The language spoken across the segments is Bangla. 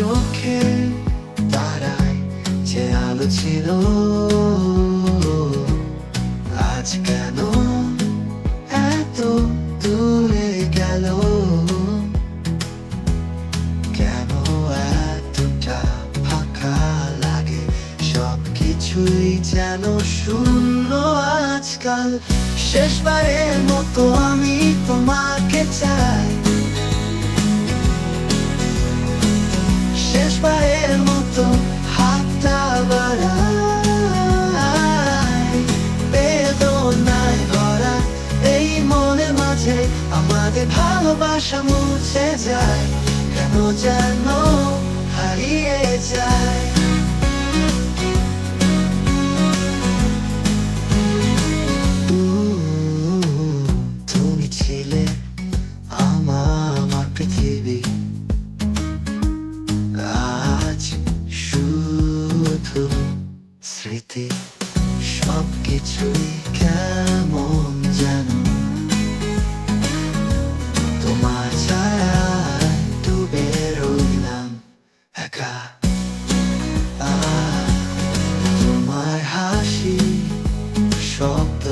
চোখের তারায় যে আলো ছিল আজ কেন এত দূরে গেল? কেন এতটা ফাঁকা লাগে? সবকিছুই যেন শূন্য আজকাল। শেষবারের মতো আমি তোমাকে চাই, শেষবারের মতো হাতটা বাড়াই। বেদনায় ভরা এই মনের মাঝে আমাদের ভালোবাসা মুছে যায়, কেন যেন হারিয়ে যায়। তুমি ছিলে আমার পৃথিবী, আজ শুধু স্মৃতি। সবকিছুই কেমন যেন তোমার ছায়ায় ডুবে রইলাম একা। তোমার হাসি শব্দ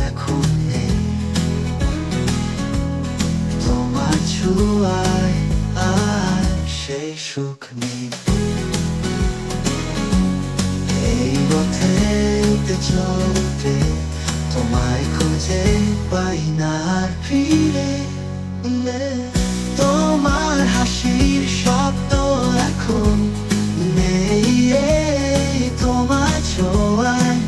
এখন নেই, তোমার ছোঁয়ায় আর সেই সুখ নেই। এই পথে চলতে তোমায় খুঁজে পাই না আর ফিরে। তোমার হাসির শব্দ এখন নেই, তোমার ছোঁয়ায়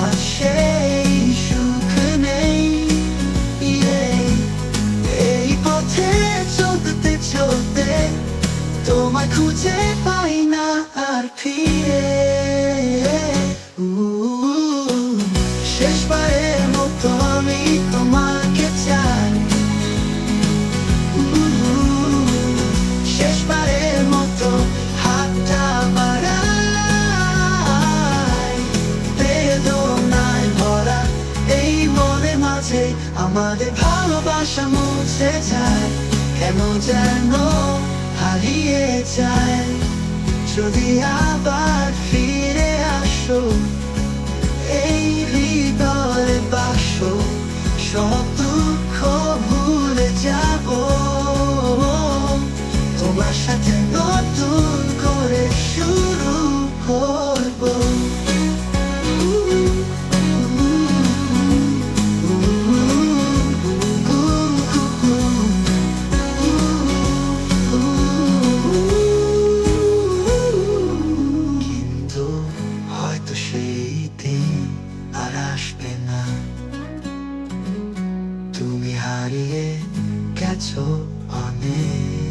আর সেই সুখ নেই। এই পথে চলতে চলতে তোমায় খুঁজে পাই না আর ফিরে। শেষবারের মতো আমি তোমাকে চাই, শেষবারের মতো হাতটা বাড়াই। বেদনায় ভরা এই মনের মাঝে আমাদের ভালোবাসা মুছে যায়, কেন যেন হারিয়ে যায়। যদি আবার ফিরে আসো এই হৃদয়ের বাসো, সব দুঃখ ভুলে যাব, তোমার সাথে নতুন করে শুরু করবো। কিন্তু হয়তো সেই দিন আর আসবে না, তুমি হারিয়ে গেছো অনেক।